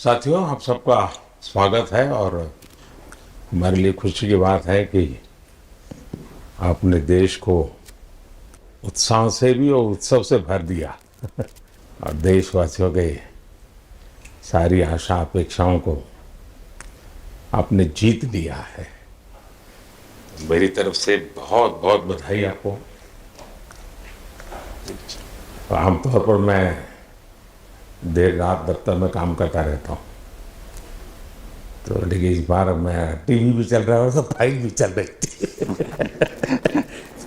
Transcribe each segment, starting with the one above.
साथियों, आप सबका स्वागत है और हमारे लिए खुशी की बात है कि आपने देश को उत्साह से भी और उत्सव से भर दिया और देशवासियों के सारी आशा अपेक्षाओं को आपने जीत लिया है। मेरी तरफ से बहुत बहुत बधाई आपको। आमतौर पर मैं देर रात दफ्तर में काम करता रहता हूँ, तो लेकिन इस बार मैं टीवी भी चल रहा है तो फाइल भी चल रही थी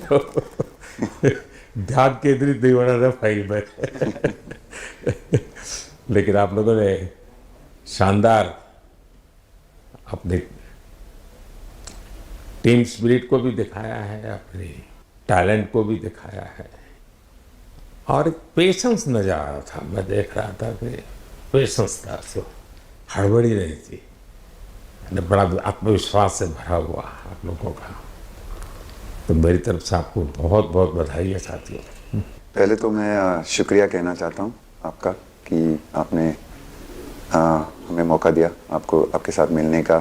तो ध्यान केंद्रित नहीं हो रहा था फाइल में लेकिन आप लोगों ने शानदार अपने टीम स्पिरिट को भी दिखाया है, अपने टैलेंट को भी दिखाया है और एक पेशेंस नजर आ रहा था। मैं देख रहा था कि पेशेंस था, तो हड़बड़ी नहीं थी, बड़ा आत्मविश्वास से भरा हुआ आप लोगों का। तो मेरी तरफ से आपको बहुत बहुत बधाई है साथियों। पहले तो मैं शुक्रिया कहना चाहता हूँ आपका कि आपने हमें मौका दिया आपको आपके साथ मिलने का।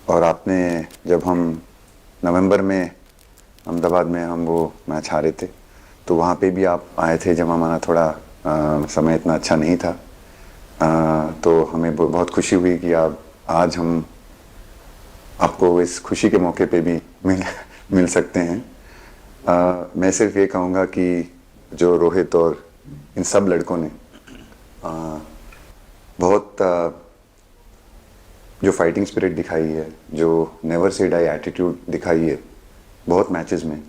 और आपने जब हम नवंबर में अहमदाबाद में हम वो मैच हारे थे तो वहाँ पे भी आप आए थे जब हमारा थोड़ा समय इतना अच्छा नहीं था। तो हमें बहुत खुशी हुई कि आप आज हम आपको इस खुशी के मौके पे भी मिल सकते हैं। मैं सिर्फ ये कहूँगा कि जो रोहित और इन सब लड़कों ने बहुत जो फाइटिंग स्पिरिट दिखाई है, जो नेवर से डाई एटीट्यूड दिखाई है, बहुत मैचेस में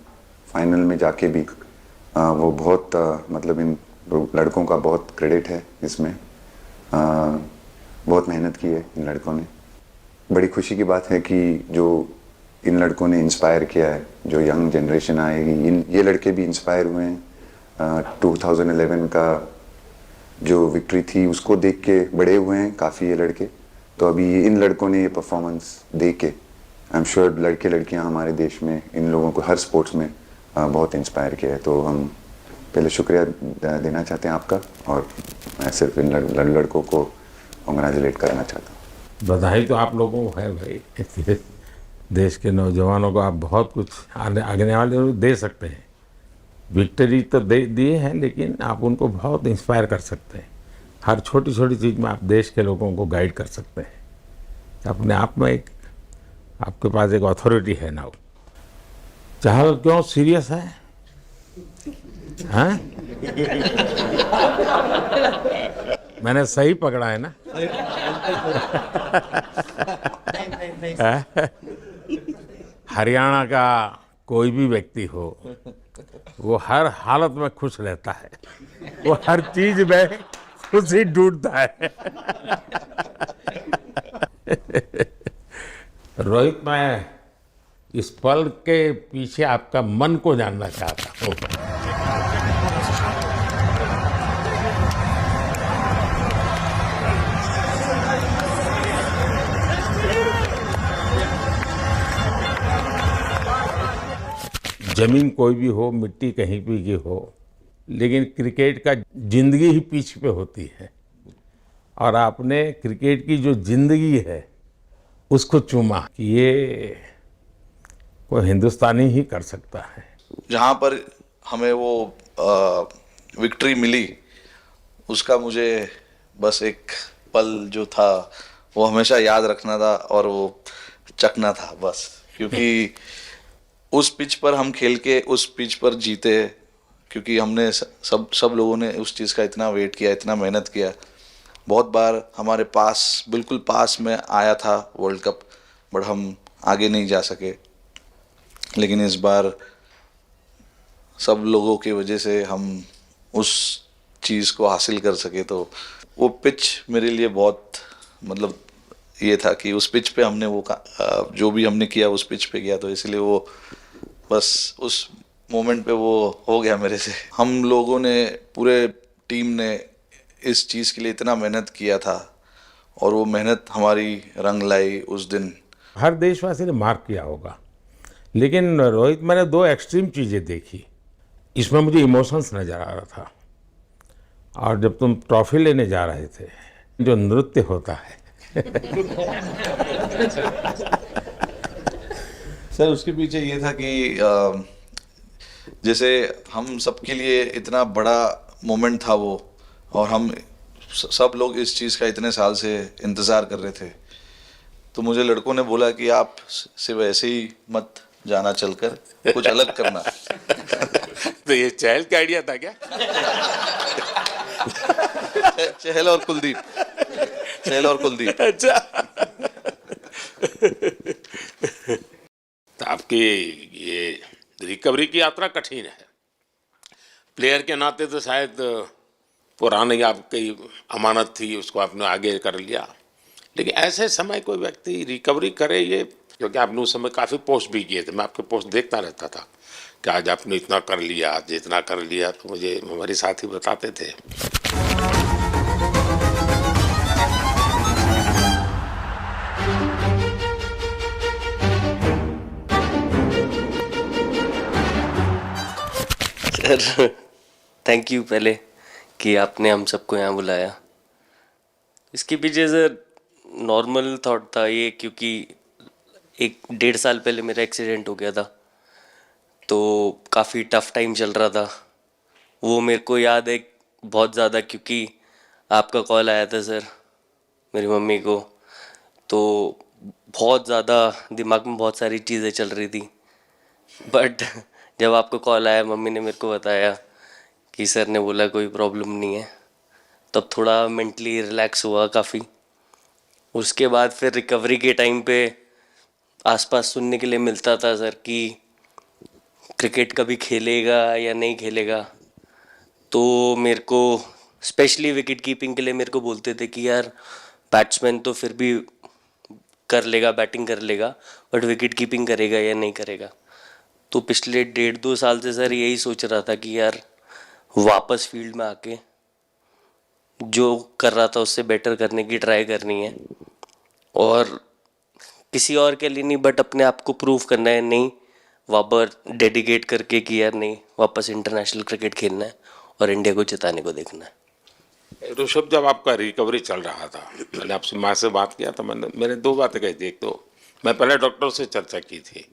फाइनल में जाके भी वो बहुत मतलब इन लड़कों का बहुत क्रेडिट है इसमें। बहुत मेहनत की है इन लड़कों ने। बड़ी खुशी की बात है कि जो इन लड़कों ने इंस्पायर किया है, जो यंग जनरेशन आएगी, ये लड़के भी इंस्पायर हुए हैं। 2011 का जो विक्ट्री थी उसको देख के बड़े हुए हैं काफ़ी ये लड़के। तो अभी इन लड़कों ने ये परफॉर्मेंस दे के आई एम श्योर लड़के लड़कियां हमारे देश में इन लोगों को हर स्पोर्ट्स में बहुत इंस्पायर किया है। तो हम पहले शुक्रिया देना चाहते हैं आपका और मैं सिर्फ इन लड़कों को कॉन्ग्रेचुलेट करना चाहता हूँ। बधाई तो आप लोगों को है भाई। देश के नौजवानों को आप बहुत कुछ आगे वाले दे सकते हैं। विक्ट्री तो दे दिए हैं, लेकिन आप उनको बहुत इंस्पायर कर सकते हैं। हर छोटी छोटी चीज़ में आप देश के लोगों को गाइड कर सकते हैं। अपने आप में एक आपके पास एक अथॉरिटी है ना। चाहे क्यों सीरियस है, हाँ? मैंने सही पकड़ा है ना? हरियाणा का कोई भी व्यक्ति हो, वो हर हालत में खुश रहता है, वो हर चीज में खुशी ढूंढता है। रोहित, मैं इस पल के पीछे आपका मन को जानना चाहता हूँ। जमीन कोई भी हो, मिट्टी कहीं भी की हो, लेकिन क्रिकेट का जिंदगी ही पिच पे होती है और आपने क्रिकेट की जो जिंदगी है उसको चुमा कि ये कोई हिंदुस्तानी ही कर सकता है। जहाँ पर हमें वो विक्ट्री मिली उसका मुझे बस एक पल जो था वो हमेशा याद रखना था और वो चखना था बस, क्योंकि उस पिच पर हम खेल के उस पिच पर जीते, क्योंकि हमने सब लोगों ने उस चीज़ का इतना वेट किया, इतना मेहनत किया। बहुत बार हमारे पास बिल्कुल पास में आया था वर्ल्ड कप, बट हम आगे नहीं जा सके। लेकिन इस बार सब लोगों की वजह से हम उस चीज़ को हासिल कर सके। तो वो पिच मेरे लिए बहुत मतलब ये था कि उस पिच पे हमने वो जो भी हमने किया उस पिच पे किया, तो इसलिए वो बस उस मोमेंट पे वो हो गया मेरे से। हम लोगों ने पूरे टीम ने इस चीज़ के लिए इतना मेहनत किया था और वो मेहनत हमारी रंग लाई उस दिन। हर देशवासी ने मार्क किया होगा, लेकिन रोहित, मैंने दो एक्सट्रीम चीज़ें देखी। इसमें मुझे इमोशंस नज़र आ रहा था और जब तुम ट्रॉफी लेने जा रहे थे, जो नृत्य होता है सर उसके पीछे ये था कि जैसे हम सबके लिए इतना बड़ा मोमेंट था वो, और हम सब लोग इस चीज़ का इतने साल से इंतज़ार कर रहे थे, तो मुझे लड़कों ने बोला कि आप सिर्फ ऐसे ही मत जाना, चलकर कुछ अलग करना। तो ये चहल का आइडिया था क्या? चहल और कुलदीप, चहल और कुलदीप। अच्छा। तो आपकी ये रिकवरी की यात्रा कठिन है। प्लेयर के नाते तो शायद पुरानी आपकी अमानत थी, उसको आपने आगे कर लिया, लेकिन ऐसे समय कोई व्यक्ति रिकवरी करे, ये क्योंकि आपने उस समय काफ़ी पोस्ट भी किए थे, मैं आपके पोस्ट देखता रहता था कि आज आपने इतना कर लिया, आज इतना कर लिया, तो मुझे हमारे साथी बताते थे। सर थैंक यू पहले कि आपने हम सबको यहाँ बुलाया। इसके पीछे सर नॉर्मल थॉट था ये, क्योंकि 1-1.5 साल पहले मेरा एक्सीडेंट हो गया था, तो काफ़ी टफ टाइम चल रहा था। वो मेरे को याद है बहुत ज़्यादा, क्योंकि आपका कॉल आया था सर मेरी मम्मी को, तो बहुत ज़्यादा दिमाग में बहुत सारी चीज़ें चल रही थी। बट जब आपका कॉल आया, मम्मी ने मेरे को बताया कि सर ने बोला कोई प्रॉब्लम नहीं है, तब थोड़ा मेंटली रिलैक्स हुआ काफ़ी। उसके बाद फिर रिकवरी के टाइम पे आसपास सुनने के लिए मिलता था सर कि क्रिकेट कभी खेलेगा या नहीं खेलेगा, तो मेरे को स्पेशली विकेट कीपिंग के लिए मेरे को बोलते थे कि यार बैट्समैन तो फिर भी कर लेगा, बैटिंग कर लेगा, बट विकेट कीपिंग करेगा या नहीं करेगा। तो पिछले 1.5-2 साल से सर यही सोच रहा था कि यार वापस फील्ड में आके जो कर रहा था उससे बेटर करने की ट्राई करनी है, और किसी और के लिए नहीं बट अपने आप को प्रूव करना है, नहीं वापस डेडिकेट करके कि यार नहीं, वापस इंटरनेशनल क्रिकेट खेलना है और इंडिया को जिताने को देखना है। ऋषभ, जब आपका रिकवरी चल रहा था, मैंने आपसे माँ से बात किया था, मैंने 2 बातें कही थी। एक तो मैं पहले डॉक्टर से चर्चा की थी,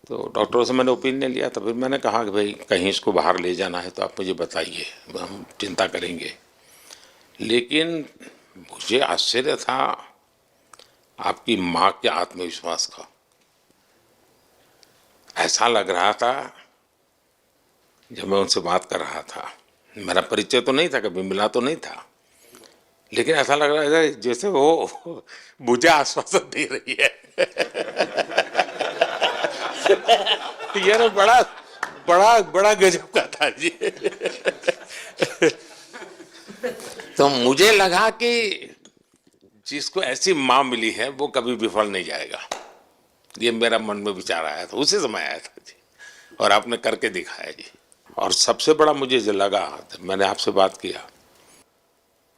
तो डॉक्टरों से मैंने ओपिनियन लिया था, फिर मैंने कहा कि भाई कहीं इसको बाहर ले जाना है तो आप मुझे बताइए, हम चिंता करेंगे। लेकिन मुझे आश्चर्य था आपकी माँ के आत्मविश्वास का। ऐसा लग रहा था जब मैं उनसे बात कर रहा था, मेरा परिचय तो नहीं था, कभी मिला तो नहीं था, लेकिन ऐसा लग रहा था जैसे वो मुझे आश्वासन दे रही है। यार बड़ा बड़ा बड़ा गजब का था जी। तो मुझे लगा कि जिसको ऐसी माँ मिली है वो कभी विफल नहीं जाएगा, ये मेरा मन में विचार आया था, उसी समय आया था जी, और आपने करके दिखाया जी। और सबसे बड़ा मुझे जो लगा, मैंने आपसे बात किया,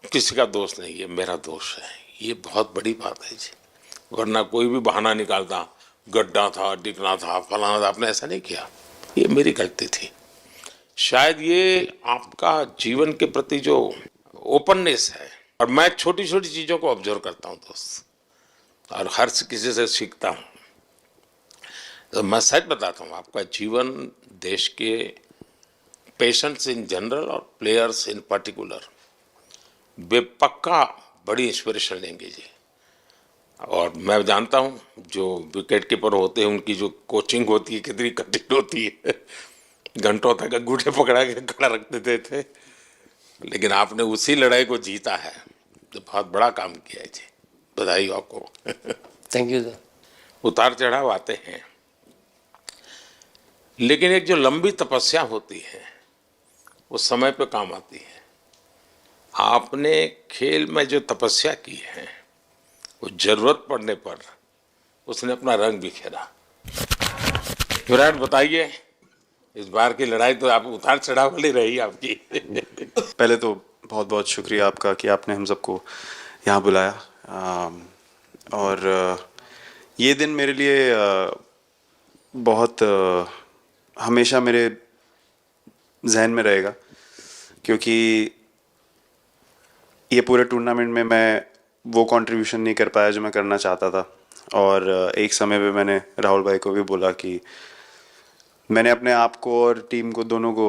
किसी का दोष नहीं, ये मेरा दोष है, ये बहुत बड़ी बात है जी। वरना कोई भी बहाना निकालता, गड्ढा था, डिगना था, फलाना था, आपने ऐसा नहीं किया, ये मेरी गलती थी। शायद ये आपका जीवन के प्रति जो ओपननेस है, और मैं छोटी छोटी चीज़ों को ऑब्जर्व करता हूँ दोस्त, और हर किसी से सीखता हूँ। तो मैं सच बताता हूँ, आपका जीवन देश के पेशेंट्स इन जनरल और प्लेयर्स इन पर्टिकुलर बेपक्का बड़ी इंस्पिरेशन लेंगे जी। और मैं जानता हूँ जो विकेट कीपर होते हैं उनकी जो कोचिंग होती है कितनी कठिन होती है, घंटों तक अंगूठे पकड़ा के खड़ा रख देते थे, लेकिन आपने उसी लड़ाई को जीता है, तो बहुत बड़ा काम किया है जी, बधाई हो आपको। Thank you sir. उतार चढ़ाव आते हैं, लेकिन एक जो लंबी तपस्या होती है वो समय पे काम आती है। आपने खेल में जो तपस्या की है वो जरूरत पड़ने पर उसने अपना रंग बिखेरा। विराट, बताइए, इस बार की लड़ाई तो आप उतार चढ़ाव वाली रही आपकी। पहले तो बहुत बहुत शुक्रिया आपका कि आपने हम सबको यहाँ बुलाया, और ये दिन मेरे लिए बहुत हमेशा मेरे जहन में रहेगा, क्योंकि ये पूरे टूर्नामेंट में मैं वो कंट्रीब्यूशन नहीं कर पाया जो मैं करना चाहता था। और एक समय पे मैंने राहुल भाई को भी बोला कि मैंने अपने आप को और टीम को दोनों को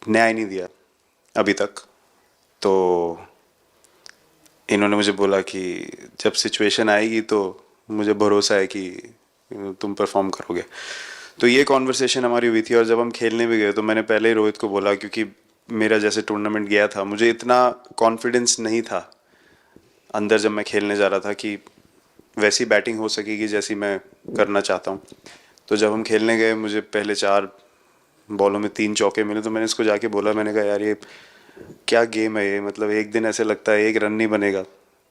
न्याय नहीं दिया अभी तक। तो इन्होंने मुझे बोला कि जब सिचुएशन आएगी तो मुझे भरोसा है कि तुम परफॉर्म करोगे। तो ये कॉन्वर्सेशन हमारी हुई थी। और जब हम खेलने भी गए तो मैंने पहले ही रोहित को बोला, क्योंकि मेरा जैसे टूर्नामेंट गया था मुझे इतना कॉन्फिडेंस नहीं था अंदर जब मैं खेलने जा रहा था कि वैसी बैटिंग हो सकेगी जैसी मैं करना चाहता हूँ। तो जब हम खेलने गए मुझे पहले 4 बॉलों में 3 चौके मिले। तो मैंने इसको जाके बोला, मैंने कहा यार ये क्या गेम है ये, मतलब एक दिन ऐसे लगता है 1 रन नहीं बनेगा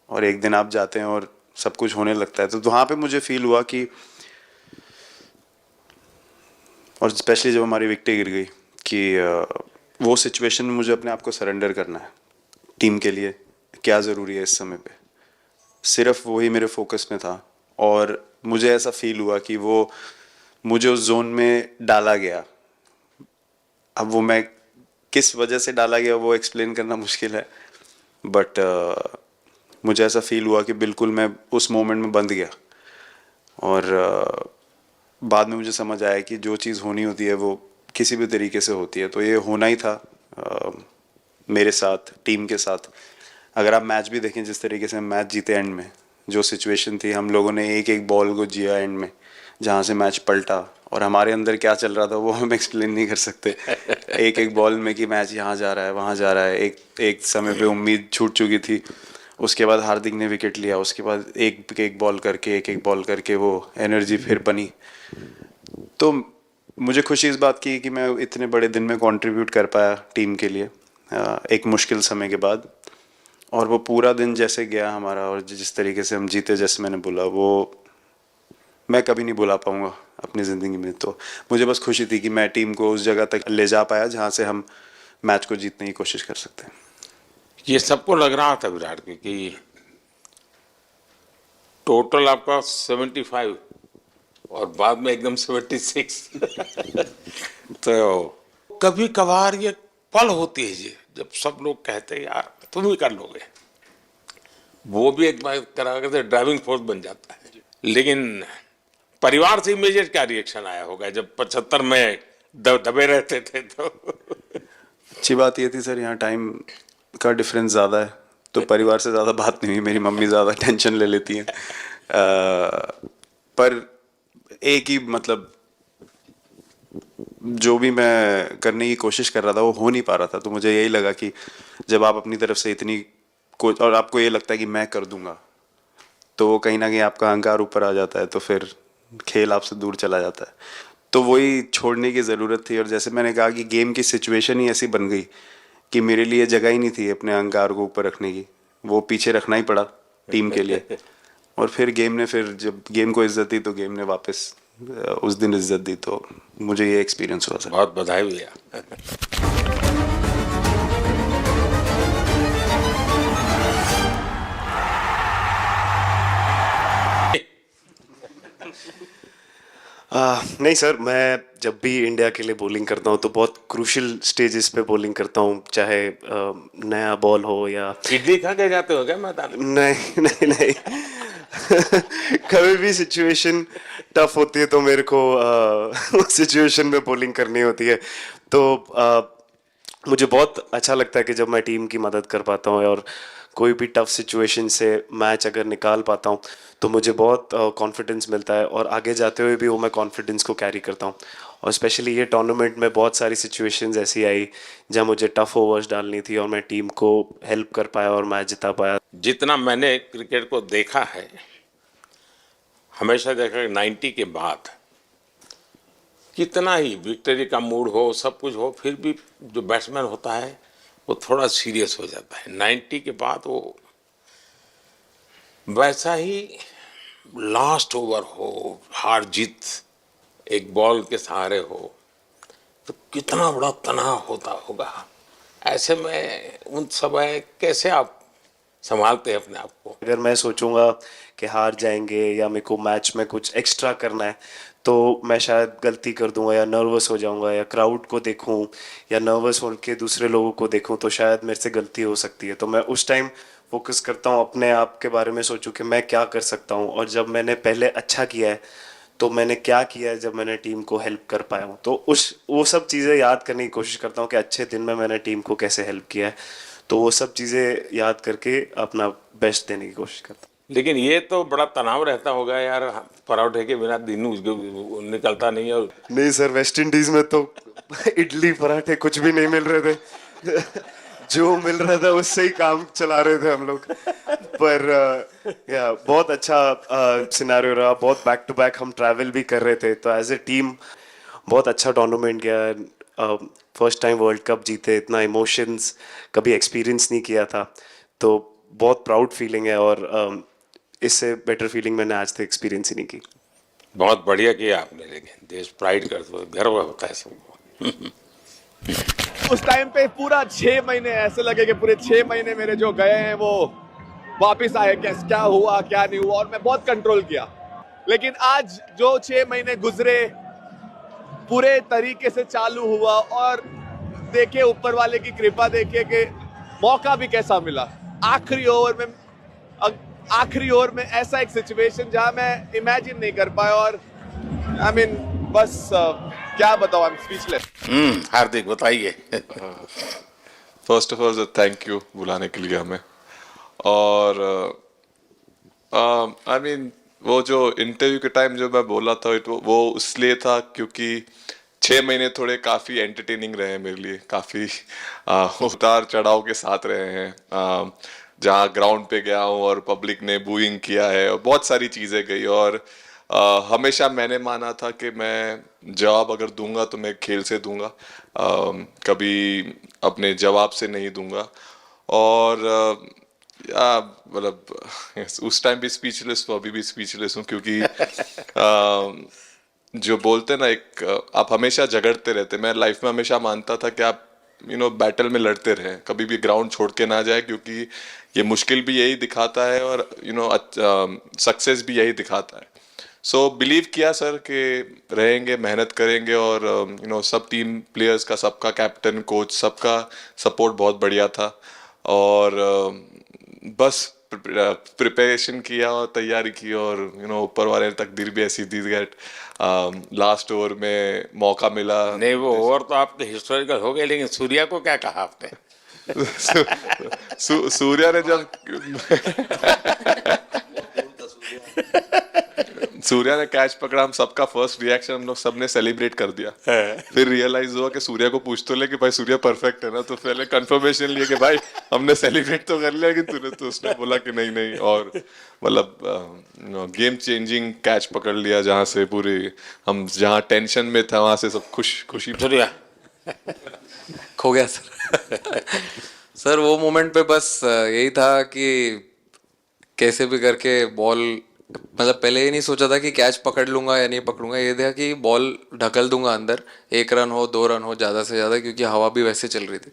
और एक दिन आप जाते हैं और सब कुछ होने लगता है। तो वहाँ पे मुझे फील हुआ कि, और स्पेशली जब हमारी विकेटें गिर गई, कि वो सिचुएशन में मुझे अपने आप को सरेंडर करना है। टीम के लिए क्या ज़रूरी है इस समय पे, सिर्फ वही मेरे फोकस में था। और मुझे ऐसा फील हुआ कि वो मुझे उस जोन में डाला गया। अब वो मैं किस वजह से डाला गया वो एक्सप्लेन करना मुश्किल है, बट मुझे ऐसा फील हुआ कि बिल्कुल मैं उस मोमेंट में बंध गया। और बाद में मुझे समझ आया कि जो चीज़ होनी होती है वो किसी भी तरीके से होती है। तो ये होना ही था मेरे साथ, टीम के साथ। अगर आप मैच भी देखें, जिस तरीके से हम मैच जीते एंड में, जो सिचुएशन थी, हम लोगों ने एक एक बॉल को जिया एंड में, जहाँ से मैच पलटा। और हमारे अंदर क्या चल रहा था वो हम एक्सप्लेन नहीं कर सकते। एक एक बॉल में कि मैच यहाँ जा रहा है वहाँ जा रहा है। एक समय पे उम्मीद छूट चुकी थी। उसके बाद हार्दिक ने विकेट लिया, उसके बाद एक एक बॉल करके वो एनर्जी फिर बनी। तो मुझे खुशी इस बात की कि मैं इतने बड़े दिन में कंट्रीब्यूट कर पाया टीम के लिए एक मुश्किल समय के बाद। और वो पूरा दिन जैसे गया हमारा और जिस तरीके से हम जीते, जैसे मैंने बोला, वो मैं कभी नहीं भुला पाऊंगा अपनी ज़िंदगी में। तो मुझे बस खुशी थी कि मैं टीम को उस जगह तक ले जा पाया जहाँ से हम मैच को जीतने की कोशिश कर सकते हैं। ये सबको लग रहा था विराट को कि टोटल आपका 75 और बाद में एकदम 76। तो कभी कभार ये पल होती है जी, जब सब लोग कहते हैं यार तुम ही कर लोगे, वो भी एक बार करा के ड्राइविंग फोर्स बन जाता है। लेकिन परिवार से इमीडिएट क्या रिएक्शन आया होगा जब 75 में दबे रहते थे? तो अच्छी बात ये थी सर, यहाँ टाइम का डिफरेंस ज़्यादा है, तो परिवार से ज़्यादा बात नहीं हुई। मेरी मम्मी ज़्यादा टेंशन ले लेती हैं। पर एक ही, मतलब जो भी मैं करने की कोशिश कर रहा था वो हो नहीं पा रहा था। तो मुझे यही लगा कि जब आप अपनी तरफ से इतनी और आपको ये लगता है कि मैं कर दूंगा, तो वो कहीं ना कहीं आपका अहंकार ऊपर आ जाता है, तो फिर खेल आपसे दूर चला जाता है। तो वही छोड़ने की ज़रूरत थी। और जैसे मैंने कहा कि गेम की सिचुएशन ही ऐसी बन गई कि मेरे लिए जगह ही नहीं थी अपने अहंकार को ऊपर रखने की, वो पीछे रखना ही पड़ा टीम के लिए। और फिर गेम ने, फिर जब गेम को इज्जत दी तो गेम ने वापस उस दिन इज्जत दी। तो मुझे ये एक्सपीरियंस हुआ सर। बहुत बधाई भैया। नहीं सर, मैं जब भी इंडिया के लिए बॉलिंग करता हूँ तो बहुत क्रूशियल स्टेजेस पे बॉलिंग करता हूँ, चाहे नया बॉल हो या इडली खा के जाते हो क्या मैदान में? नहीं नहीं नहीं। कभी भी सिचुएशन टफ होती है तो मेरे को उस सिचुएशन में बॉलिंग करनी होती है। तो मुझे बहुत अच्छा लगता है कि जब मैं टीम की मदद कर पाता हूँ और कोई भी टफ सिचुएशन से मैच अगर निकाल पाता हूँ तो मुझे बहुत कॉन्फिडेंस मिलता है। और आगे जाते हुए भी वो मैं कॉन्फिडेंस को कैरी करता हूँ। और स्पेशली ये टूर्नामेंट में बहुत सारी सिचुएशंस ऐसी आई जहाँ मुझे टफ ओवर्स डालनी थी और मैं टीम को हेल्प कर पाया और मैच जिता पाया। जितना मैंने क्रिकेट को देखा है, हमेशा देखा कि 90 के बाद कितना ही विक्ट्री का मूड हो, सब कुछ हो, फिर भी जो बैट्समैन होता है वो थोड़ा सीरियस हो जाता है। 90 के बाद वो वैसा ही लास्ट ओवर हो, हार जीत एक बॉल के सहारे हो, तो कितना बड़ा तनाव होता होगा। ऐसे में उन समय कैसे आप संभालते हैं अपने आप को? अगर मैं सोचूंगा कि हार जाएंगे या मेरे को मैच में कुछ एक्स्ट्रा करना है तो मैं शायद गलती कर दूंगा या नर्वस हो जाऊंगा, या क्राउड को देखूं या नर्वस होकर दूसरे लोगों को देखूं तो शायद मेरे से गलती हो सकती है। तो मैं उस टाइम फोकस करता हूं अपने आप के बारे में, सोचूं कि मैं क्या कर सकता हूं, और जब मैंने पहले अच्छा किया है तो मैंने क्या किया है जब मैंने टीम को हेल्प कर पाया हूँ। तो वो सब चीज़ें याद करने की कोशिश करता हूँ कि अच्छे दिन में मैंने टीम को कैसे हेल्प किया है। तो वो सब चीज़ें याद करके अपना बेस्ट देने की कोशिश करता हूँ। लेकिन ये तो बड़ा तनाव रहता होगा यार, पराठे के बिना दिन निकलता नहीं। और नहीं सर, वेस्ट इंडीज में तो इडली पराठे कुछ भी नहीं मिल रहे थे जो मिल रहा था उससे ही काम चला रहे थे हम लोग। पर या बहुत अच्छा सिनेरियो रहा, बहुत बैक टू बैक हम ट्रैवल भी कर रहे थे, तो एज ए टीम बहुत अच्छा टूर्नामेंट गया। फर्स्ट टाइम वर्ल्ड कप जीते, इतना इमोशंस कभी एक्सपीरियंस नहीं किया था, तो बहुत प्राउड फीलिंग है, और इससे बेटर फीलिंग मैंने आज तक एक्सपीरियंस ही नहीं की। बहुत बढ़िया किया आपने, लेकिन देश प्राइड करते हो, गर्व होता है सबको। उस टाइम पे पूरा 6 महीने ऐसे लगे कि पूरे 6 महीने मेरे जो गए हैं वो वापस आए, क्या हुआ क्या नहीं हुआ, और मैं बहुत कंट्रोल किया। लेकिन आज जो 6 महीने गुजरे पूरे तरीके से चालू हुआ, और देखे ऊपर वाले की कृपा, देखे कि मौका भी कैसा मिला। आखिरी ओवर में ऐसा एक सिचुएशन जहां मैं इमेजिन नहीं कर पाया, और आई मीन बस क्या बताऊं, आई एम स्पीचलेस। हार्दिक बताइए। First of all thank you बुलाने के लिए हमें। और आई मीन वो जो इंटरव्यू के टाइम जो मैं बोला था वो इसलिए था क्योंकि 6 महीने थोड़े काफ़ी एंटरटेनिंग रहे हैं मेरे लिए, काफ़ी उतार चढ़ाव के साथ रहे हैं। जहाँ ग्राउंड पे गया हूँ और पब्लिक ने बूइंग किया है और बहुत सारी चीज़ें गई, और हमेशा मैंने माना था कि मैं जवाब अगर दूंगा तो मैं खेल से दूंगा, कभी अपने जवाब से नहीं दूंगा। और मतलब उस टाइम भी स्पीचलेस हूँ, अभी भी स्पीचलेस हूँ, क्योंकि जो बोलते ना आप हमेशा झगड़ते रहते। मैं लाइफ में हमेशा मानता था कि आप बैटल में लड़ते रहें, कभी भी ग्राउंड छोड़ के ना जाए, क्योंकि ये मुश्किल भी यही दिखाता है और सक्सेस भी यही दिखाता है। सो बिलीव किया सर कि रहेंगे, मेहनत करेंगे, और सब टीम प्लेयर्स का, सबका कैप्टन कोच सबका सपोर्ट बहुत बढ़िया था, और बस प्रिपरेशन किया और तैयारी की, और ऊपर वाले तकदीर भी ऐसी दी गेट लास्ट ओवर में मौका मिला। नहीं, वो ओवर तो आपके हिस्टोरिकल हो गए, लेकिन सूर्या को क्या कहा आपने? सूर्या ने जब सूर्या ने कैच पकड़ा, हम सबका फर्स्ट रिएक्शन हम लोग सबने सेलिब्रेट कर दिया। फिर रियलाइज हुआ कि सूर्या को पूछ तो ले कि भाई सूर्या परफेक्ट है ना, तो पहले कंफर्मेशन लिए कि भाई हमने सेलिब्रेट तो कर लिया, कि तूने तो उसने बोला कि नहीं, और मतलब गेम चेंजिंग कैच पकड़ लिया, जहाँ से पूरी हम जहाँ टेंशन में था वहाँ से सब खुशी। सूर्या खो गया सर। सर वो मोमेंट पे बस यही था कि कैसे भी करके बॉल, मतलब पहले ये नहीं सोचा था कि कैच पकड़ लूंगा या नहीं पकड़ूंगा, ये था कि बॉल ढकल दूंगा अंदर, 1 रन हो 2 रन हो ज़्यादा से ज़्यादा, क्योंकि हवा भी वैसे चल रही थी।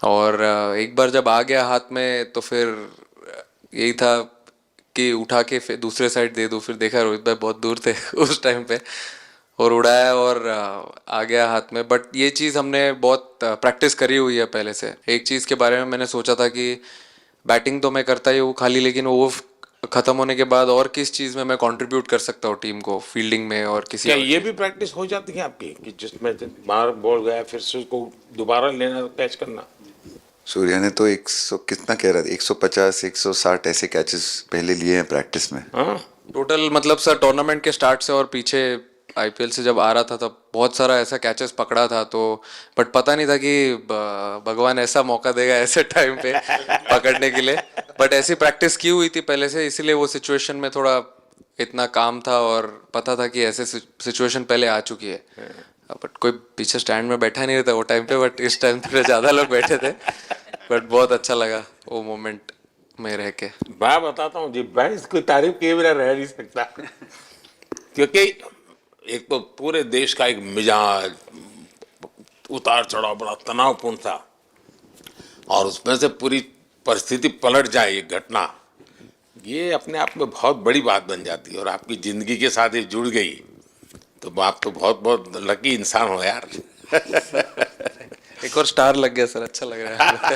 और एक बार जब आ गया हाथ में तो फिर यही था कि उठा के फिर दूसरे साइड दे दूँ। फिर देखा रोहित भाई बहुत दूर थे उस टाइम पे, और उड़ाया और आ गया हाथ में। बट ये चीज़ हमने बहुत प्रैक्टिस करी हुई है पहले से। एक चीज़ के बारे में मैंने सोचा था कि बैटिंग तो मैं करता ही हूँ खाली, लेकिन वो खत्म होने के बाद और किस चीज़ में मैं कंट्रीब्यूट कर सकता हूँ टीम को, फील्डिंग में और किसी। क्या ये भी प्रैक्टिस हो जाती है आपकी कि जिसमें बाहर बॉल गया फिर से उसको दोबारा लेना, कैच करना? सूर्या ने तो 100 कितना कह रहा था, 150 160 ऐसे कैचेस पहले लिए हैं प्रैक्टिस में। टोटल मतलब सर टूर्नामेंट के स्टार्ट से और पीछे आईपीएल से जब आ रहा था तब बहुत सारा ऐसा कैचेस पकड़ा था, तो बट पता नहीं था कि भगवान ऐसा मौका देगा ऐसे टाइम पे पकड़ने के लिए। बट ऐसी प्रैक्टिस की हुई थी पहले से, इसीलिए वो सिचुएशन में थोड़ा इतना काम था और पता था कि ऐसे सिचुएशन पहले आ चुकी है। बट कोई पीछे स्टैंड में बैठा नहीं रहता वो टाइम पे, बट इस टाइम पे ज़्यादा लोग बैठे थे। बट बहुत अच्छा लगा वो मोमेंट में रह के। मैं बताता हूँ जी, मैं इसकी तारीफ किए बिना रह नहीं सकता, क्योंकि एक तो पूरे देश का एक मिजाज उतार चढ़ाव बड़ा तनावपूर्ण था, और उसमें से पूरी परिस्थिति पलट जाए, ये घटना, ये अपने आप में बहुत बड़ी बात बन जाती है और आपकी ज़िंदगी के साथ ये जुड़ गई। तो आप तो बहुत बहुत लकी इंसान हो यार। एक और स्टार लग गया सर, अच्छा लग रहा है।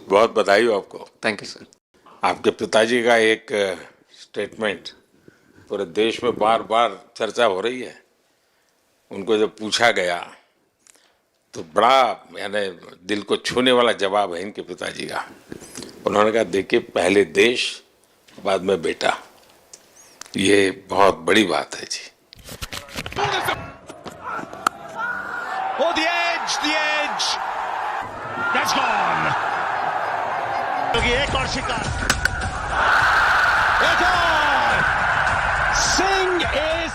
बहुत बधाई हो आपको। Thank you sir. आपके पिताजी का एक स्टेटमेंट पूरे देश में बार बार चर्चा हो रही है। उनको जब पूछा गया तो बड़ा यानी दिल को छूने वाला जवाब है इनके पिताजी का। उन्होंने कहा देखिए पहले देश बाद में बेटा, ये बहुत बड़ी बात है जी। Oh, the edge! That's gone! एक और शिकार! It's on! Singh is...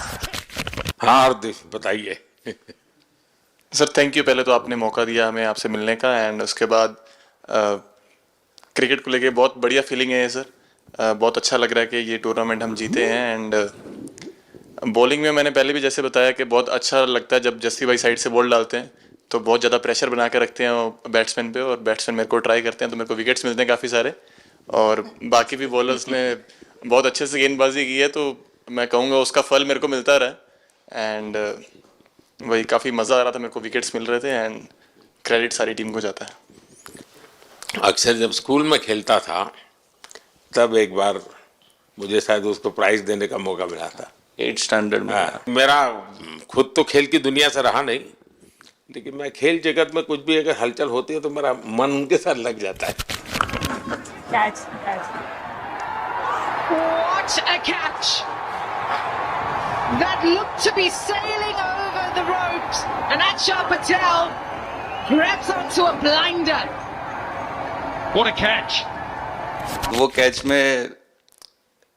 हाँ हार्दिक बताइए। सर थैंक यू, पहले तो आपने मौका दिया हमें आपसे मिलने का, एंड उसके बाद क्रिकेट को लेके बहुत बढ़िया फीलिंग है सर। बहुत अच्छा लग रहा है कि ये टूर्नामेंट हम जीते हैं। एंड बॉलिंग में मैंने पहले भी जैसे बताया कि बहुत अच्छा लगता है जब जस्सी भाई साइड से बॉल डालते हैं, तो बहुत ज़्यादा प्रेशर बना के रखते हैं बैट्समैन पे, और बैट्समैन मेरे को ट्राई करते हैं तो मेरे को विकेट्स मिलते हैं काफ़ी सारे। और बाकी भी बॉलर्स ने बहुत अच्छे से गेंदबाजी की है, तो मैं कहूँगा उसका फल मेरे को मिलता रहा। एंड वही काफ़ी मज़ा आ रहा था, मेरे को विकेट्स मिल रहे थे, एंड क्रेडिट सारी टीम को जाता है। अक्सर जब स्कूल में खेलता था तब एक बार मुझे शायद उसको प्राइज देने का मौका मिला था 8th स्टैंडर्ड में। मेरा खुद तो खेल की दुनिया से रहा नहीं, लेकिन मैं खेल जगत में कुछ भी अगर हलचल होती है तो मेरा मन उनके साथ लग जाता है। Catch. What a catch! That looked to be sailing over the ropes, and Achar Patel grabs onto a blinder. What a catch! वो कैच में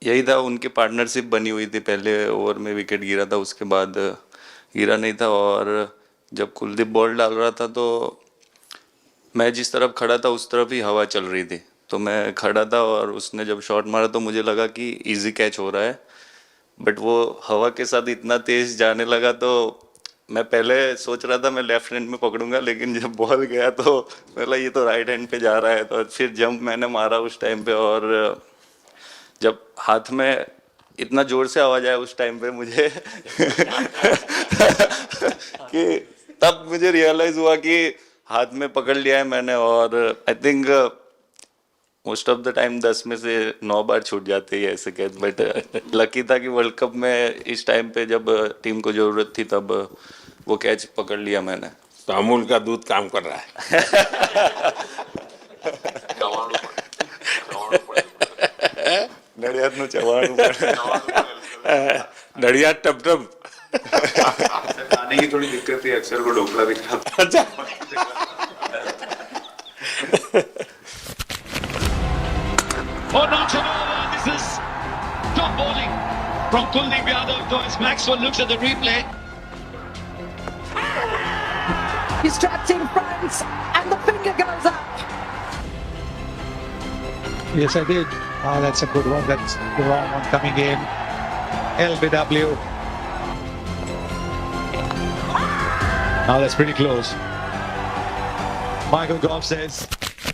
यही था, उनकी पार्टनरशिप बनी हुई थी। पहले ओवर में विकेट गिरा था, उसके बाद गिरा नहीं था, और जब कुलदीप बॉल डाल रहा था तो मैं जिस तरफ खड़ा था उस तरफ ही हवा चल रही थी, तो मैं खड़ा था और उसने जब शॉट मारा तो मुझे लगा कि इजी कैच हो रहा है, बट वो हवा के साथ इतना तेज जाने लगा तो मैं पहले सोच रहा था मैं लेफ्ट हैंड में पकड़ूंगा, लेकिन जब बॉल गया तो बोला ये तो राइट हैंड पे जा रहा है, तो फिर जंप मैंने मारा उस टाइम पे, और जब हाथ में इतना जोर से आवाज आया उस टाइम पे मुझे कि तब मुझे रियलाइज हुआ कि हाथ में पकड़ लिया है मैंने। और I think most of the time 10 में से 9 बार छूट जाते हैं ऐसे कैच, बट लकी था कि वर्ल्ड कप में इस टाइम पे जब टीम को जरूरत थी तब वो कैच पकड़ लिया मैंने। तो अमूल का दूध काम कर रहा है। नड़ियाद नु चवाणु नड़ियाद टप टप खाने की थोड़ी दिक्कत है, अक्सर को ढोकला भी खाता। अच्छा Oh, not at all. This is top bowling from Kuldeep Yadav. Though Maxwell looks at the replay. He's trapped in front, and the finger goes up. Yes, I did. Oh, that's a good one. That's the wrong one coming in. LBW. Now that's pretty close. Michael Goff says.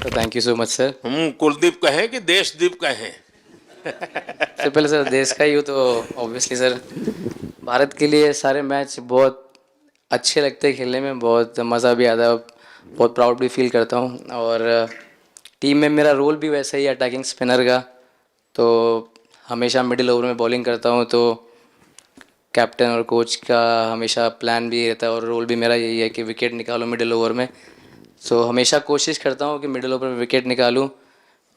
तो thank you so much sir. Kuldeep कहें कि देशदीप कहें? सबसे पहले sir देश का ही हो तो ऑब्वियसली सर भारत के लिए सारे मैच बहुत अच्छे लगते हैं खेलने में, बहुत मज़ा भी आता है, बहुत प्राउड भी फील करता हूँ। और टीम में मेरा रोल भी वैसा ही अटैकिंग स्पिनर का, तो हमेशा मिडिल ओवर में बॉलिंग करता हूँ, तो कैप्टन और कोच का हमेशा प्लान भी रहता है और रोल भी मेरा यही है कि विकेट निकालो मिडिल ओवर में। सो हमेशा कोशिश करता हूँ कि मिडिल ओवर में विकेट निकालूँ,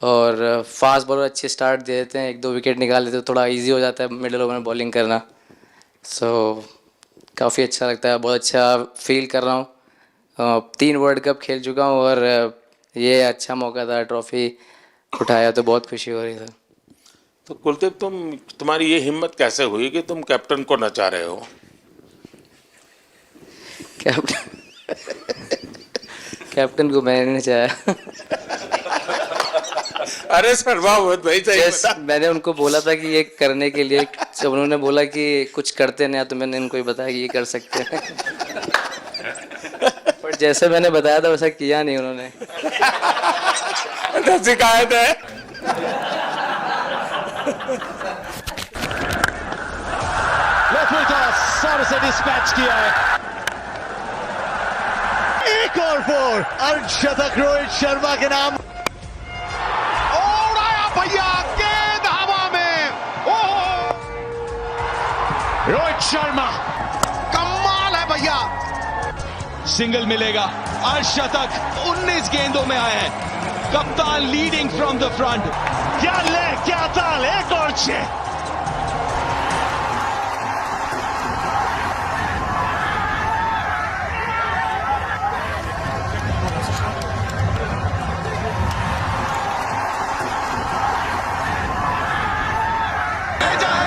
और फास्ट बॉलर अच्छे स्टार्ट दे देते हैं, 1-2 विकेट निकाल देते तो थोड़ा इजी हो जाता है मिडिल ओवर में बॉलिंग करना। सो काफ़ी अच्छा लगता है, बहुत अच्छा फील कर रहा हूँ। 3 वर्ल्ड कप खेल चुका हूँ और ये अच्छा मौका था, ट्रॉफी उठाया तो बहुत खुशी हो रही है। तो कुलदीप तुम्हारी ये हिम्मत कैसे हुई कि तुम कैप्टन को नचा रहे हो? कैप्टन को मैंने नचाया। अरे सर वाह भाई सही। मैंने उनको बोला था कि ये करने के लिए, जब उन्होंने बोला कि कुछ करते नहीं तो मैंने इनको ही बताया कि ये कर सकते हैं। पर जैसे मैंने बताया था वैसा किया नहीं उन्होंने। शिकायत है। डिस्पैच किया है। एक और 4 अर्धशतक रोहित शर्मा के नाम। और आया भैया गेंद हवा में। ओह रोहित शर्मा कमाल है भैया। सिंगल मिलेगा। अर्धशतक 19 गेंदों में आया है। कप्तान लीडिंग फ्रॉम द फ्रंट। क्या ले क्या ताल। एक और 6।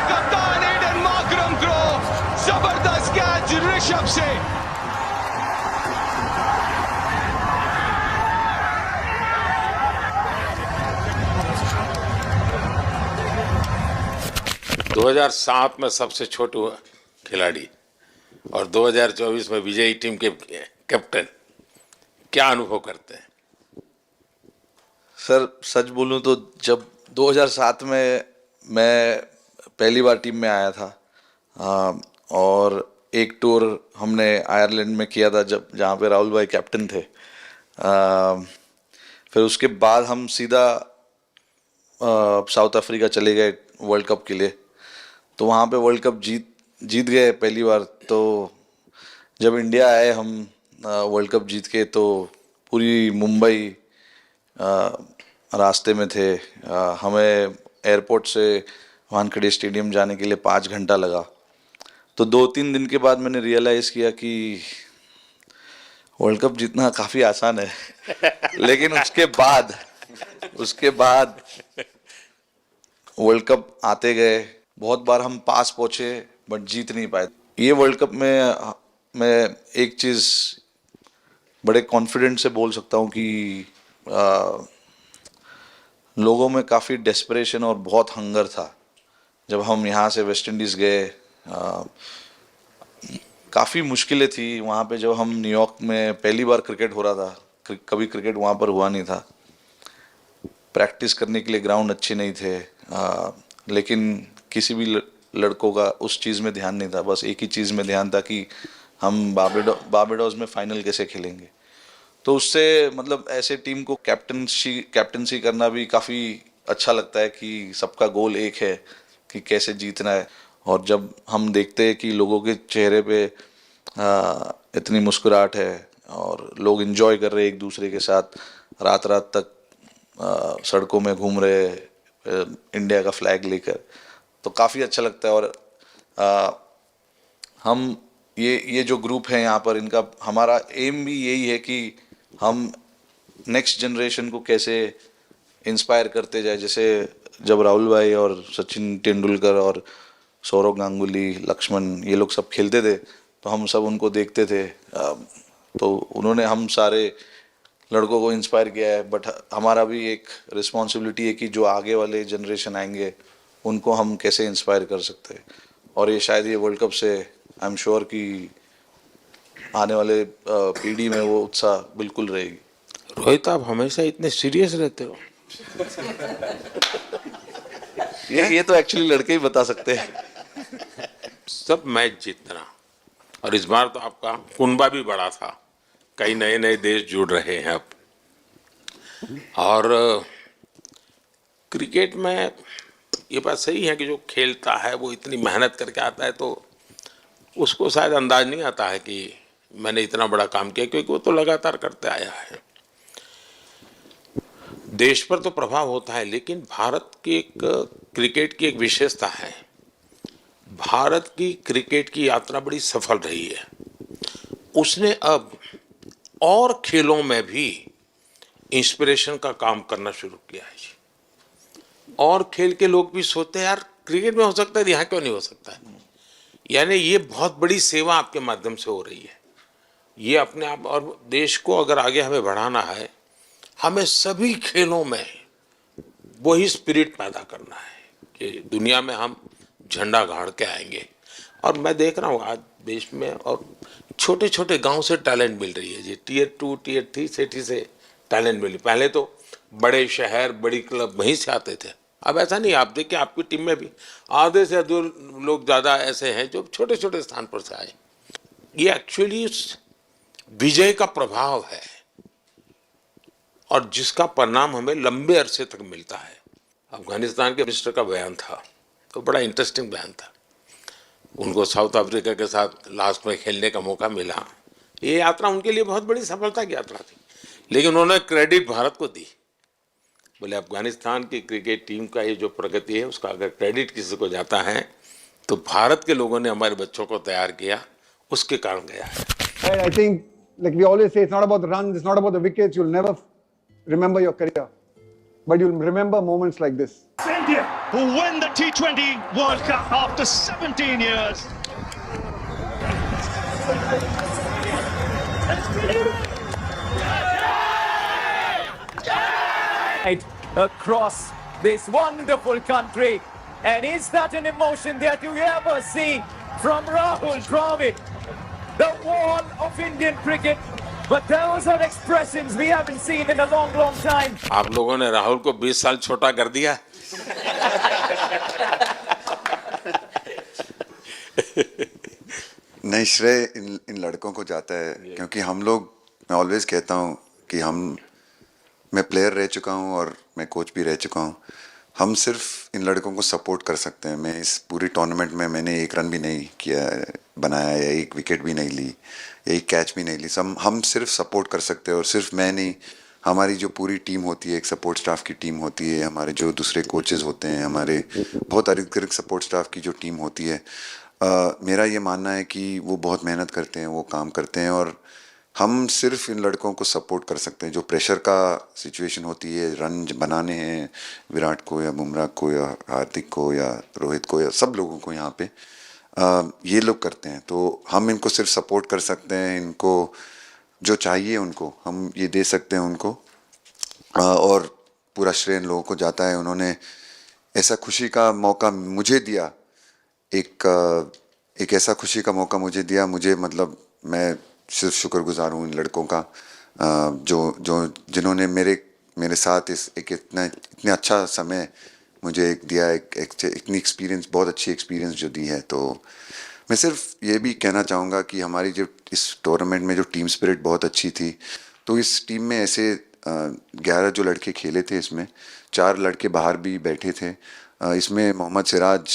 कप्तान एडन मार्करम को जबरदस्त कैच ऋषभ से। दो 2007 में सबसे छोटे खिलाड़ी और 2024 में विजयी टीम के कैप्टन, क्या अनुभव करते हैं? सर सच बोलूं तो जब 2007 में मैं पहली बार टीम में आया था और एक टूर हमने आयरलैंड में किया था जब जहाँ पे राहुल भाई कैप्टन थे। फिर उसके बाद हम सीधा साउथ अफ्रीका चले गए वर्ल्ड कप के लिए। तो वहाँ पे वर्ल्ड कप जीत गए पहली बार। तो जब इंडिया आए हम वर्ल्ड कप जीत के, तो पूरी मुंबई रास्ते में थे। हमें एयरपोर्ट से वानखेड़े स्टेडियम जाने के लिए 5 घंटा लगा। तो 2-3 दिन के बाद मैंने रियलाइज़ किया कि वर्ल्ड कप जीतना काफ़ी आसान है। लेकिन उसके बाद वर्ल्ड कप आते गए। बहुत बार हम पास पहुँचे बट जीत नहीं पाए। ये वर्ल्ड कप में मैं एक चीज़ बड़े कॉन्फिडेंट से बोल सकता हूँ कि लोगों में काफ़ी डेस्परेशन और बहुत हंगर था। जब हम यहाँ से वेस्ट इंडीज़ गए, काफ़ी मुश्किलें थी वहाँ पे। जब हम न्यूयॉर्क में पहली बार क्रिकेट हो रहा था, कभी क्रिकेट वहाँ पर हुआ नहीं था। प्रैक्टिस करने के लिए ग्राउंड अच्छे नहीं थे, लेकिन किसी भी लड़कों का उस चीज़ में ध्यान नहीं था। बस एक ही चीज़ में ध्यान था कि हम बारबाडोस में फाइनल कैसे खेलेंगे। तो उससे मतलब ऐसे टीम को कैप्टनसी करना भी काफ़ी अच्छा लगता है कि सबका गोल एक है कि कैसे जीतना है। और जब हम देखते हैं कि लोगों के चेहरे पे इतनी मुस्कुराहट है और लोग एंजॉय कर रहे हैं एक दूसरे के साथ, रात रात तक सड़कों में घूम रहे इंडिया का फ्लैग लेकर, तो काफ़ी अच्छा लगता है। और हम ये जो ग्रुप है यहाँ पर, इनका हमारा एम भी यही है कि हम नेक्स्ट जनरेशन को कैसे इंस्पायर करते जाए। जैसे जब राहुल भाई और सचिन तेंदुलकर और सौरव गांगुली, लक्ष्मण, ये लोग सब खेलते थे तो हम सब उनको देखते थे। तो उन्होंने हम सारे लड़कों को इंस्पायर किया है। बट हमारा भी एक रिस्पॉन्सिबिलिटी है कि जो आगे वाले जनरेशन आएंगे उनको हम कैसे इंस्पायर कर सकते हैं। और ये शायद ये वर्ल्ड कप से आई एम श्योर कि आने वाले पीढ़ी में वो उत्साह बिल्कुल रहेगी। रोहित, आप हमेशा इतने सीरियस रहते हो। ये तो एक्चुअली लड़के ही बता सकते हैं। सब मैच जीतना, और इस बार तो आपका कुनबा भी बड़ा था। कई नए नए देश जुड़ रहे हैं अब। और क्रिकेट में ये बात सही है कि जो खेलता है वो इतनी मेहनत करके आता है, तो उसको शायद अंदाज नहीं आता है कि मैंने इतना बड़ा काम किया, क्योंकि वो तो लगातार करते आया है। देश पर तो प्रभाव होता है, लेकिन भारत की एक क्रिकेट की एक विशेषता है। भारत की क्रिकेट की यात्रा बड़ी सफल रही है। उसने अब और खेलों में भी इंस्पिरेशन का काम करना शुरू किया है। और खेल के लोग भी सोचते हैं यार क्रिकेट में हो सकता है, यहाँ क्यों नहीं हो सकता है। यानी ये बहुत बड़ी सेवा आपके माध्यम से हो रही है। ये अपने आप, और देश को अगर आगे हमें बढ़ाना है, हमें सभी खेलों में वही स्पिरिट पैदा करना है कि दुनिया में हम झंडा गाड़ के आएंगे। और मैं देख रहा हूँ आज देश में और छोटे छोटे गांव से टैलेंट मिल रही है जी। टियर 2 टियर 3 सिटी से टैलेंट मिली। पहले तो बड़े शहर बड़ी क्लब वहीं से आते थे, अब ऐसा नहीं। आप देखिए आपकी टीम में भी आधे से अधिक लोग ज़्यादा ऐसे हैं जो छोटे छोटे स्थान पर से आए। ये एक्चुअली विजय का प्रभाव है और जिसका परिणाम हमें लंबे अरसे तक मिलता है। अफगानिस्तान के मिनिस्टर का बयान था तो बड़ा इंटरेस्टिंग बयान था। उनको साउथ अफ्रीका के साथ लास्ट में खेलने का मौका मिला। ये यात्रा उनके लिए बहुत बड़ी सफलता की यात्रा थी, लेकिन उन्होंने क्रेडिट भारत को दी। बोले अफगानिस्तान की क्रिकेट टीम का ये जो प्रगति है उसका अगर क्रेडिट किसी को जाता है तो भारत के लोगों ने हमारे बच्चों को तैयार किया, उसके कारण गया है। I think, like we always say, it's not about the runs, it's not about the wickets. You'll never remember your career, but you'll remember moments like this. India, who win the T20 World Cup after 17 years. Across this wonderful country, and is that an emotion that you ever see from Rahul Dravid, the wall of Indian cricket? But those are expressions we haven't seen in a long, long time. आप लोगों ने राहुल को 20 साल छोटा कर दिया। नहीं, श्रेय इन लड़कों को जाता है, क्योंकि हम लोग, मैं ऑलवेज कहता हूँ कि मैं प्लेयर रह चुका हूँ और मैं कोच भी रह चुका हूँ। हम सिर्फ इन लड़कों को सपोर्ट कर सकते हैं। मैं इस पूरी टूर्नामेंट में मैंने एक रन भी नहीं किया, बनाया, या एक विकेट भी नहीं ली, या एक कैच भी नहीं ली। हम सिर्फ सपोर्ट कर सकते हैं, और सिर्फ मैं नहीं, हमारी जो पूरी टीम होती है, एक सपोर्ट स्टाफ की टीम होती है, हमारे जो दूसरे कोचेज़ होते हैं, हमारे बहुत अधिक सपोर्ट स्टाफ की जो टीम होती है, मेरा ये मानना है कि वो बहुत मेहनत करते हैं, वो काम करते हैं, और हम सिर्फ इन लड़कों को सपोर्ट कर सकते हैं। जो प्रेशर का सिचुएशन होती है, रन बनाने हैं विराट को या बुमराह को या हार्दिक को या रोहित को या सब लोगों को यहाँ पे ये लोग करते हैं, तो हम इनको सिर्फ सपोर्ट कर सकते हैं। इनको जो चाहिए उनको हम ये दे सकते हैं उनको, और पूरा श्रेय इन लोगों को जाता है। उन्होंने ऐसा खुशी का मौका मुझे दिया, एक ऐसा खुशी का मौका मुझे दिया। मुझे मतलब मैं सिर्फ शुक्रगुजार हूँ इन लड़कों का, जिन्होंने मेरे साथ इतने अच्छा समय मुझे दिया, इतनी एक्सपीरियंस, बहुत अच्छी एक्सपीरियंस जो दी है। तो मैं सिर्फ ये भी कहना चाहूँगा कि हमारी जो इस टूर्नामेंट में जो टीम स्पिरिट बहुत अच्छी थी, तो इस टीम में ऐसे 11 जो लड़के खेले थे, इसमें 4 लड़के बाहर भी बैठे थे। इसमें मोहम्मद सिराज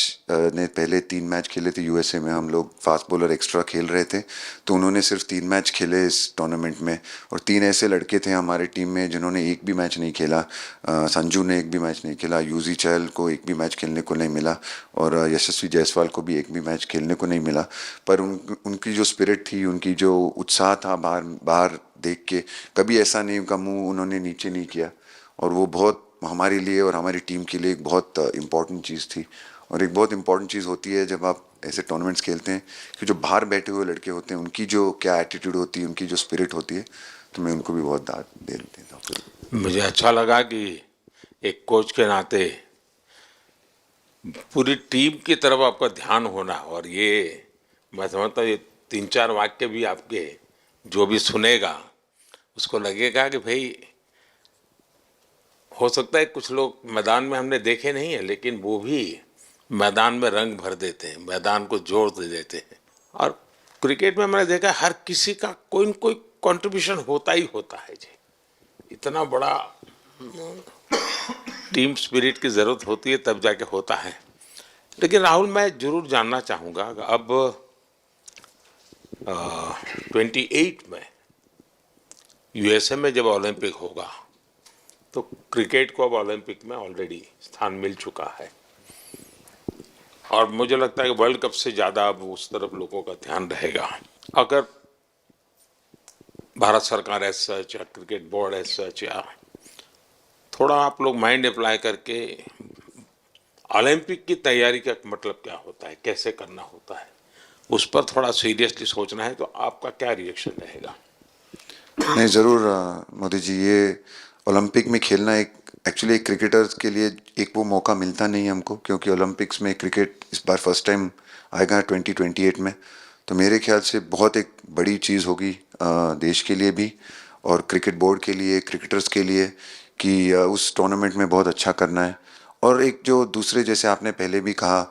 ने पहले 3 मैच खेले थे यूएसए में। हम लोग फास्ट बॉलर एक्स्ट्रा खेल रहे थे, तो उन्होंने सिर्फ 3 मैच खेले इस टूर्नामेंट में, और 3 ऐसे लड़के थे हमारे टीम में जिन्होंने एक भी मैच नहीं खेला। संजू ने एक भी मैच नहीं खेला, यूजी चहल को एक भी मैच खेलने को नहीं मिला, और यशस्वी जायसवाल को भी एक भी मैच खेलने को नहीं मिला। पर उनकी जो स्पिरिट थी, उनकी जो उत्साह था बाहर देख के, कभी ऐसा नहीं, उनका मुँह उन्होंने नीचे नहीं किया, और वो बहुत हमारे लिए और हमारी टीम के लिए एक बहुत इम्पॉर्टेंट चीज़ थी। और एक बहुत इम्पॉर्टेंट चीज़ होती है जब आप ऐसे टूर्नामेंट्स खेलते हैं कि जो बाहर बैठे हुए लड़के होते हैं, उनकी जो क्या एटीट्यूड होती है, उनकी जो स्पिरिट होती है, तो मैं उनको भी बहुत दाद दे देता हूँ। मुझे अच्छा लगा कि एक कोच के नाते पूरी टीम की तरफ आपका ध्यान होना, और ये मैं समझता हूँ ये 3-4 वाक्य भी आपके जो भी सुनेगा उसको लगेगा कि भाई, हो सकता है कुछ लोग मैदान में हमने देखे नहीं है, लेकिन वो भी मैदान में रंग भर देते हैं, मैदान को जोर दे देते हैं। और क्रिकेट में मैंने देखा हर किसी का कोई न कोई कंट्रीब्यूशन होता ही होता है जी। इतना बड़ा टीम स्पिरिट की ज़रूरत होती है, तब जाके होता है। लेकिन राहुल, मैं ज़रूर जानना चाहूँगा, अब 28 में यूएसए में जब ओलंपिक होगा, तो क्रिकेट को अब ओलंपिक में ऑलरेडी स्थान मिल चुका है, और मुझे लगता है कि वर्ल्ड कप से ज़्यादा अब उस तरफ लोगों का ध्यान रहेगा। अगर भारत सरकार एज सच या क्रिकेट बोर्ड एज सच, या थोड़ा आप लोग माइंड अप्लाई करके ओलंपिक की तैयारी का मतलब क्या होता है, कैसे करना होता है, उस पर थोड़ा सीरियसली सोचना है, तो आपका क्या रिएक्शन रहेगा? नहीं, ज़रूर मोदी जी, ये ओलंपिक में खेलना एक्चुअली एक क्रिकेटर्स के लिए एक वो मौका मिलता नहीं है हमको, क्योंकि ओलंपिक्स में क्रिकेट इस बार फर्स्ट टाइम आएगा 2028 में। तो मेरे ख्याल से बहुत एक बड़ी चीज़ होगी देश के लिए भी, और क्रिकेट बोर्ड के लिए, क्रिकेटर्स के लिए, कि उस टूर्नामेंट में बहुत अच्छा करना है। और एक जो दूसरे, जैसे आपने पहले भी कहा,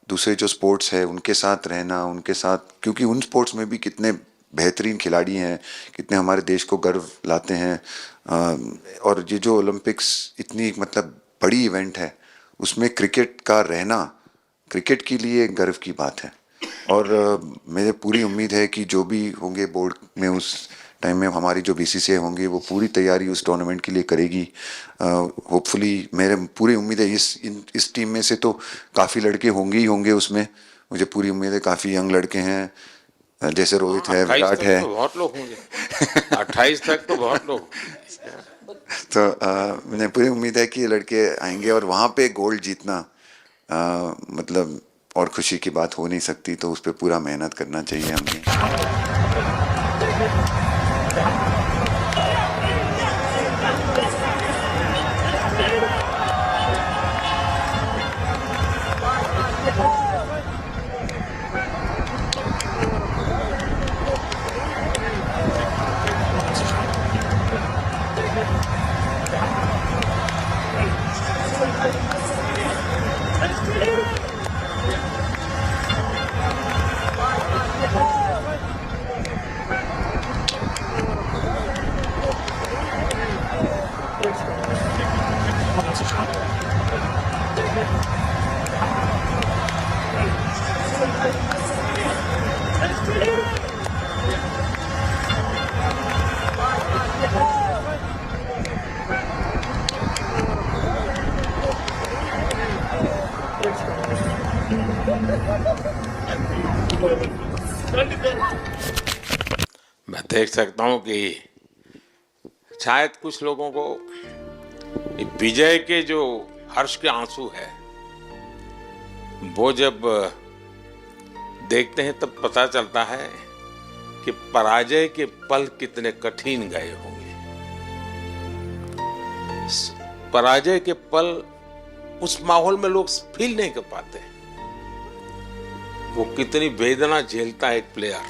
दूसरे जो स्पोर्ट्स है उनके साथ रहना, उनके साथ, क्योंकि उन स्पोर्ट्स में भी कितने बेहतरीन खिलाड़ी हैं, कितने हमारे देश को गर्व लाते हैं। और ये जो ओलंपिक्स इतनी मतलब बड़ी इवेंट है, उसमें क्रिकेट का रहना क्रिकेट के लिए गर्व की बात है। और मेरे पूरी उम्मीद है कि जो भी होंगे बोर्ड में उस टाइम में, हमारी जो बीसीसीआई होंगी वो पूरी तैयारी उस टूर्नामेंट के लिए करेगी। होपफुली मेरे पूरी उम्मीद है इस टीम में से तो काफ़ी लड़के होंगे ही होंगे उसमें, मुझे पूरी उम्मीद है। काफ़ी यंग लड़के हैं, जैसे रोहित है, विराट है, तो बहुत लोग होंगे 28 तक तो बहुत लोग। तो मुझे पूरी उम्मीद है कि ये लड़के आएंगे और वहाँ पे गोल्ड जीतना मतलब और खुशी की बात हो नहीं सकती, तो उस पर पूरा मेहनत करना चाहिए हमें। मैं देख सकता हूं कि शायद कुछ लोगों को विजय के जो हर्ष के आंसू है वो जब देखते हैं तब पता चलता है कि पराजय के पल कितने कठिन गए होंगे। पराजय के पल उस माहौल में लोग फील नहीं कर पाते। वो कितनी वेदना झेलता है एक प्लेयर,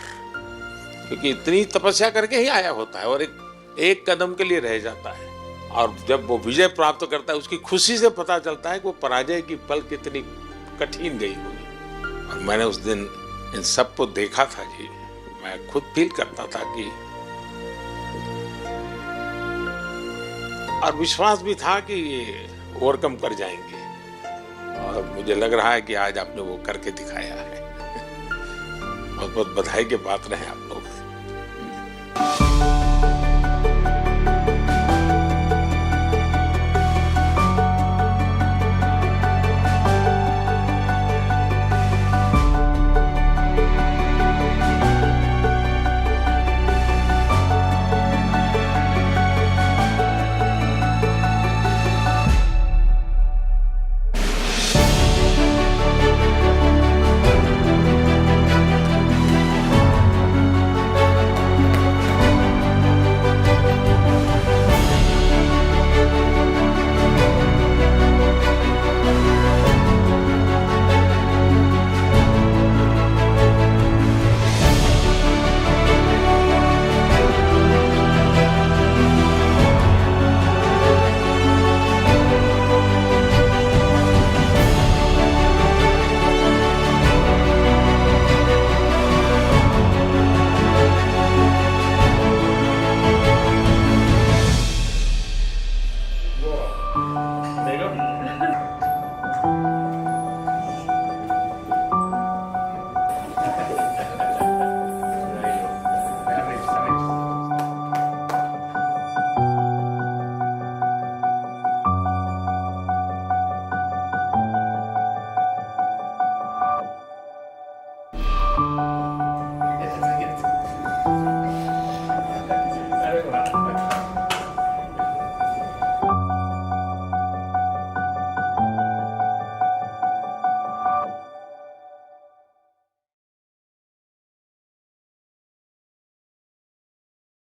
क्योंकि इतनी तपस्या करके ही आया होता है और एक कदम के लिए रह जाता है। और जब वो विजय प्राप्त करता है उसकी खुशी से पता चलता है कि वो पराजय की पल कितनी कठिन गई होगी। और मैंने उस दिन इन सबको देखा था जी, मैं खुद फील करता था कि, और विश्वास भी था कि ये ओवरकम कर जाएंगे। और मुझे लग रहा है कि आज आपने वो करके दिखाया है। बहुत बहुत बधाई के पात्र हैं आप लोग।